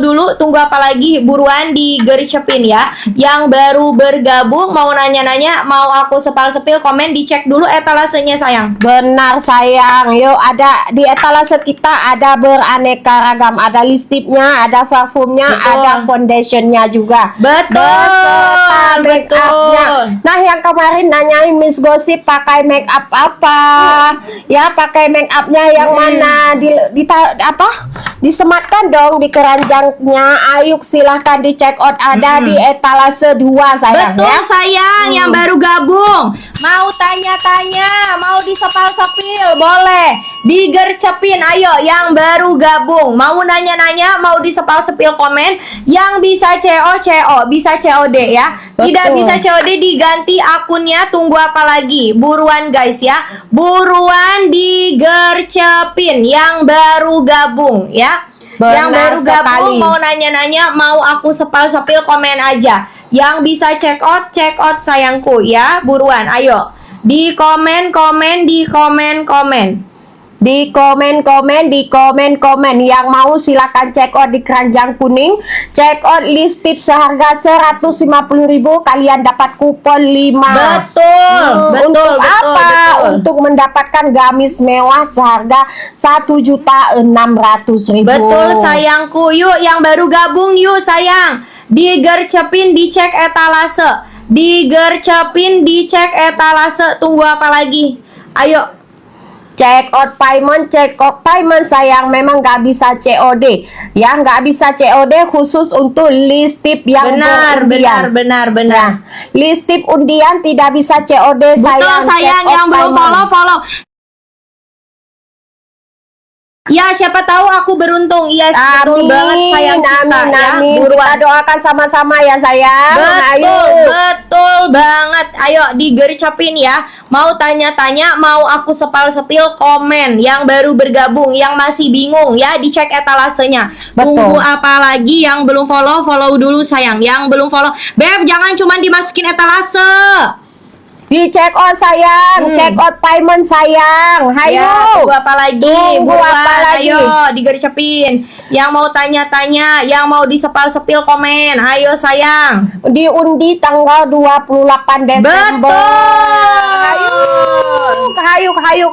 dulu, tunggu apa lagi? Buruan digercepin ya. Yang baru bergabung mau nanya-nanya, mau aku sepal-sepil, komen, dicek dulu etalasenya sayang. Benar sayang. Yuk, ada di etalase kita ada beraneka ragam. Ada lipstiknya, ada parfumnya, ada foundationnya juga. Betul, betul. Nah, yang kemarin nanyain Miss Gosip pakai make up apa? Ya, pakai make upnya yang mana? Disematkan dong di keranjangnya. Ayo silahkan dicek out, ada di etalase 2 sayang. Betul sayang, yang baru gabung mau tanya-tanya, mau disepal-sepil, boleh digercepin. Ayo yang baru gabung mau nanya-nanya, mau disepal-sepil, komen. Yang bisa CO, bisa COD ya. Tidak bisa COD diganti akunnya, tunggu apa lagi? Buruan guys ya, buruan digercepin yang baru gabung ya. Yang baru gabung mau nanya-nanya, mau aku sepal-sepil, komen aja. Yang bisa check out sayangku ya. Buruan, ayo. Di komen-komen, di komen-komen. Di komen. Yang mau silakan check out di keranjang kuning. Check out lipstick seharga 150.000, kalian dapat kupon 5. Betul. Untuk apa? Untuk mendapatkan gamis mewah seharga 1.600.000. Betul sayangku. Yuk yang baru gabung, yuk sayang. Digercepin, dicek etalase. Digercepin, dicek etalase. Tunggu apa lagi? Ayo. Check out payment sayang, memang nggak bisa COD ya, nggak bisa COD khusus untuk lipstick yang benar. Nah, lipstick undian tidak bisa COD sayang. Betul sayang, yang belum follow. Ya, siapa tahu aku beruntung. Yes, betul banget sayang kita ya. Buruan doakan sama-sama ya sayang. Betul banget. Ayo digercepin ya. Mau tanya-tanya, mau aku sepal-sepil, komen. Yang baru bergabung, yang masih bingung ya, dicek etalasenya. Tunggu apa lagi? Yang belum follow dulu sayang. Yang belum follow, Beb, jangan cuma dimasukin etalase. Di check out sayang, check out payment sayang. Hayo. Ya, tunggu apa lagi? Ayo digercepin. Yang mau tanya-tanya, yang mau disepal-sepil, komen. Ayo sayang. Diundi tanggal 28 Desember. Hayu.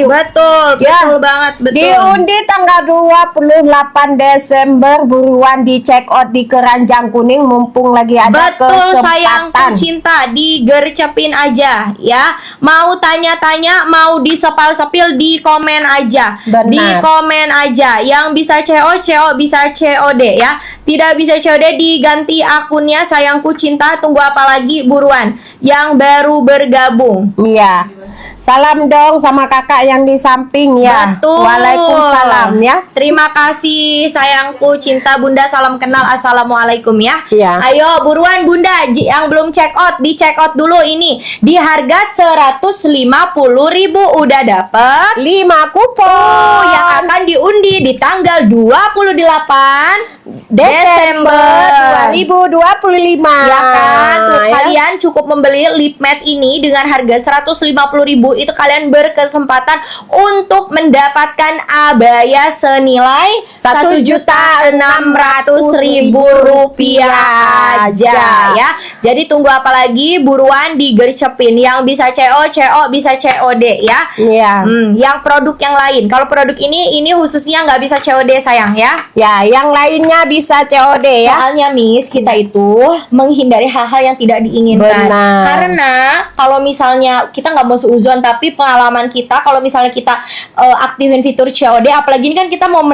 Betul banget, betul. Diundi tanggal 28 Desember, buruan di check out di keranjang kuning mumpung lagi ada kesempatan. Betul sayangku cinta, digercepin aja ya. Mau tanya-tanya, mau disepal-sepil, di komen aja. Benar. Di komen aja. Yang bisa CO bisa COD ya. Tidak bisa COD diganti akunnya sayangku cinta. Tunggu apa lagi? Buruan. Yang baru bergabung. Iya. Salam dong sama kakak yang di samping ya. Betul. Waalaikumsalam ya. Terima kasih sayangku cinta Bunda, salam kenal, assalamualaikum ya. Iya. Ayo buruan Bunda, yang belum check out, di check out dulu ini. Di harga 150.000 udah dapet 5 kupon yang akan diundi di tanggal 28 Desember 2025. Ya kan, tuh kalian cukup membeli lip matte ini dengan harga 150.000, itu kalian berkesempatan untuk mendapatkan abaya senilai 1.600.000 rupiah aja ya. Jadi tunggu apa lagi? Buruan digercepin. Yang bisa CO bisa COD ya. Iya. Yang produk yang lain. Kalau produk ini khususnya nggak bisa COD sayang ya. Ya, yang lainnya bisa COD ya. Soalnya Miss, kita itu menghindari hal-hal yang tidak diinginkan. Benar. Karena kalau misalnya kita nggak mau seuzon, tapi pengalaman kita kalau misalnya kita aktifin fitur COD, apalagi ini kan kita mau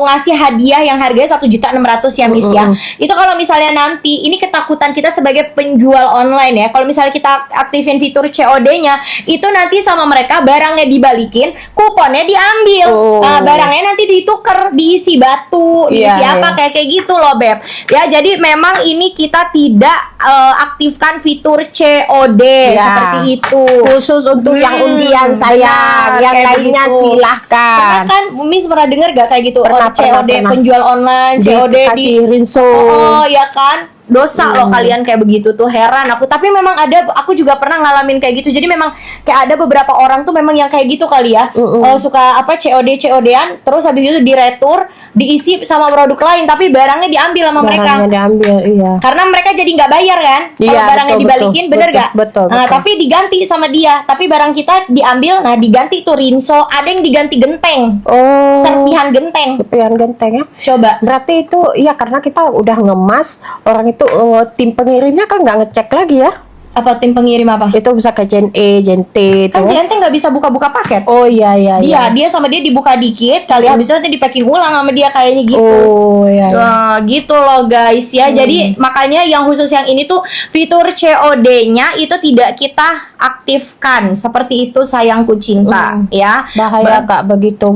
ngasih hadiah yang harganya 1.600.000 ya Miss ya. Itu kalau misalnya nanti ini ketakutan kita sebagai penjual online ya. Kalau misalnya kita aktifin fitur COD-nya, itu nanti sama mereka barangnya dibalikin, kuponnya diambil. Nah, barangnya nanti ditukar, diisi batu, diisi apa kayak gitu loh Beb. Ya, jadi memang ini kita tidak aktifkan fitur COD seperti itu. Khusus untuk yang undian sayang. Yang lainnya silahkan. Pernah kan Miss pernah dengar gak kayak gitu? Pernah. COD penjual online, COD dikasih rinso. Oh ya kan. Dosa loh kalian kayak begitu tuh, heran aku. Tapi memang aku juga pernah ngalamin kayak gitu. Jadi memang kayak ada beberapa orang tuh memang yang kayak gitu kali ya. Suka apa COD-an, terus habis itu diretur, diisi sama produk lain, tapi barangnya diambil sama mereka. Barangnya diambil, iya. Karena mereka jadi nggak bayar kan? Kalau Iya, barangnya betul, dibalikin, betul, bener betul, gak? betul, Nah, betul. tapi diganti sama dia. Tapi barang kita diambil, nah diganti tuh rinso. Ada yang diganti genteng, Oh, serpihan genteng. serpihan genteng ya. Coba. Berarti itu ya karena kita udah ngemas, orang itu tim pengirimnya kan nggak ngecek lagi ya. Apa tim pengirim apa? Itu bisa ke Gen E, Gen T itu. Kan JNT nggak bisa buka-buka paket. Oh iya iya. Dia sama dia dibuka dikit kali, habis itu nanti di packing ulang sama dia kayaknya gitu. Oh iya. Nah, gitu loh guys ya. Jadi makanya yang khusus yang ini tuh fitur COD-nya itu tidak kita aktifkan. Seperti itu sayangku cinta ya. Bahaya Kak begitu.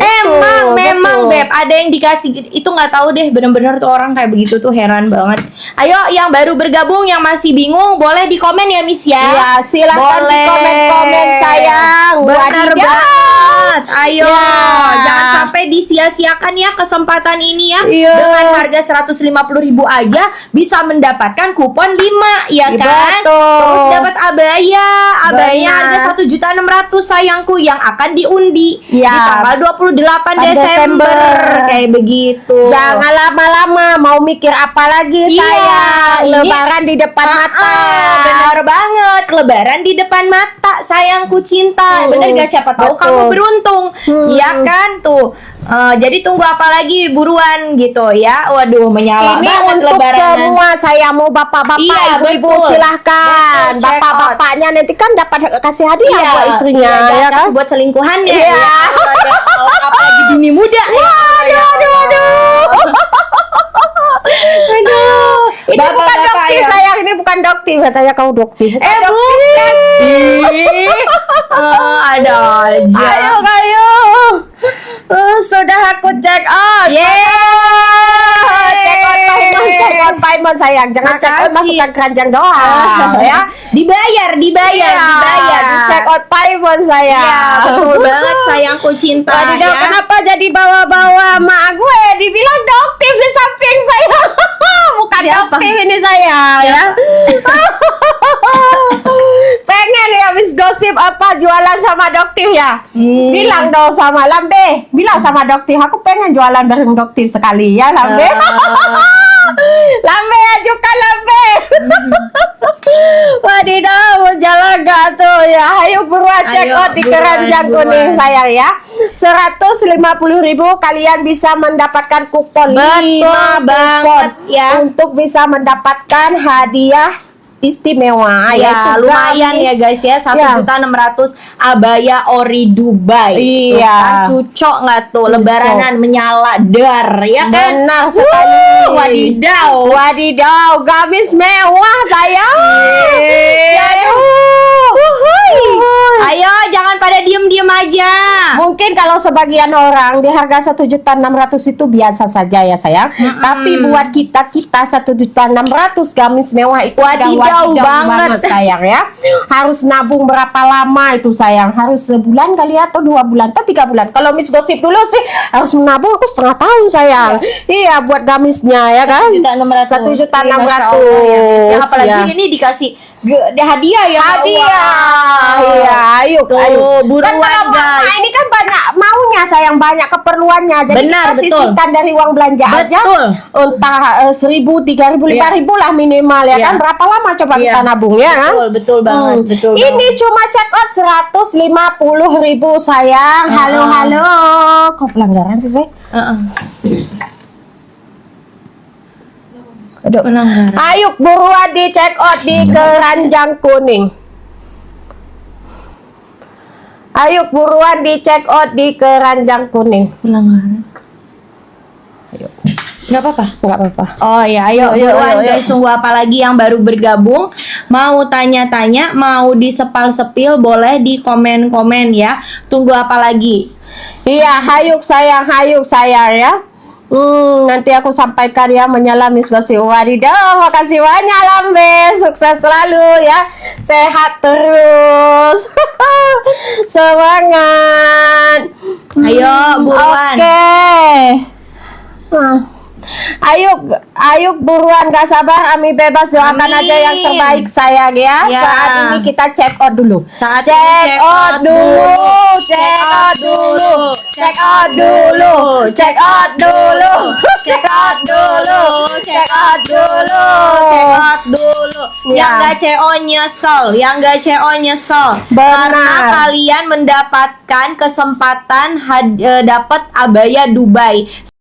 Memang betul. Beb, ada yang dikasih itu nggak tahu deh, bener-bener tuh orang kayak begitu tuh, heran banget. Ayo yang baru bergabung, yang masih bingung, boleh di komen ya Miss ya. Iya, silakan di Boleh. komen-komen sayang. Benar Wadidaw. banget. Ayo, Ya. jangan sampai disia-siakan ya kesempatan ini ya. Iya. Dengan harga 150.000 aja bisa mendapatkan kupon 5 ya Iya, kan? betul. Terus dapat abaya. Abayanya Benar. harga 1.600.000 sayangku, yang akan diundi Ya. di tanggal 28 Desember. Kayak begitu. Jangan lama-lama, mau mikir apa lagi Iya, sayang. ini- Lebaran di depan mata. Benar banget, lebaran di depan mata sayangku cinta. Bener gak, siapa tahu Betul. kamu beruntung. Iya kan tuh. Jadi tunggu apa lagi, buruan gitu ya. Waduh, menyala Ini banget untuk lebaran. semua sayangmu bapak-bapak, Iya, ibu-ibu betul. silahkan. Betul, check Bapak-bapaknya nanti kan dapat kasih hadiah Iya, buat istrinya, iya, ya kan? buat selingkuhannya. Iya. Ya. Apalagi bini muda. Aduh, ini bukan Bapak-bapak dokter ya. sayang, ini bukan dokter, katanya kau dokter. Bukan. Ada aja. Ayo. Sudah aku check out. Check out Paimon sayang. Jangan check out Makasih. masukkan keranjang doang ya. Dibayar. Di check out Paimon sayang. Iya, betul banget sayangku cinta Wadidaw, ya. kenapa jadi bawa-bawa mak gue? Dibilang dokter di samping saya. Bukan Siapa? dokter ini saya ya. Pengen ya habis gosip apa jualan sama dokter ya? Bilang dong sama Lambe. Bilang sama dokter, aku pengen jualan bareng dokter sekali ya Lambe. Lambe, ajukan Lambe. Wadidaw, mau jalan gak tuh ya? Ayo buruan check Ayo, out di buruan, keranjang buruan. kuning sayang ya. 150.000 kalian bisa mendapatkan kupon. Betul 5 banget, kupon ya. untuk bisa mendapatkan hadiah istimewa. Ya, yaitu lumayan gamis. ya guys ya, 1.600.000 abaya ori Dubai. Iya. Tuh kan, cucok nggak tuh, lebaranan menyala dar ya kan? Benar sekali. Wadidaw. Wadidaw, gamis mewah sayang. Ayo, jangan pada diem-diem aja. Mungkin kalau sebagian orang di harga 1.600.000 itu biasa saja ya sayang. Tapi buat kita 1.600.000 gamis mewah itu udah Wadidaw banget. sayang ya. Harus nabung berapa lama itu sayang? Harus sebulan kali atau 2 bulan atau 3 bulan. Kalau Miss Gosip dulu sih harus menabung aku setengah tahun sayang. Iya buat gamisnya ya kan. 1.600.000. 1.600.000. Apalagi Ya. ini dikasih hadiah ya. Hadiah. Wow. Iya, ayo, Tuh, ayo. buruan, Kan kalau mama guys. ini kan banyak maunya sayang, banyak keperluannya. Jadi Benar, kita betul. sisihkan dari uang belanja aja. Betul. Entah 1.000, 3.000, 5.000 lah minimal ya Iya. kan. Berapa lama coba Iya. kita nabung ya kan? Betul banget, betul Ini banget. cuma check out 150.000 sayang. Halo. Kok pelanggaran sih saya? Aduh. Pelanggaran. Ayo buruan di check out di keranjang kuning. Ayo buruan di check out di keranjang kuning. Pelanggaran. Nggak apa-apa. Enggak apa-apa. Oh ya, ayo buruan ayo. guys. Tunggu apa lagi yang baru bergabung? Mau tanya-tanya, mau disepal-sepil, boleh di komen-komen ya. Tunggu apa lagi? Iya, hayuk sayang ya. Nanti aku sampaikan ya menyala Miss Gosip. Wadidaw, makasih banyak Lambe. Sukses selalu ya. Sehat terus. Semangat. Ayo buruan. Oke. Ayuk buruan gak sabar, Ami bebas doakan Amin. aja yang terbaik sayang ya. Ya. Saat ini kita check out dulu. Saat ini Check out dulu, check out dulu, check out dulu, check out dulu, check out dulu, check out dulu, check out dulu. Ya. Yang gak CO nyesel, yang gak CO nyesel. Benar. Karena kalian mendapatkan kesempatan dapat abaya Dubai.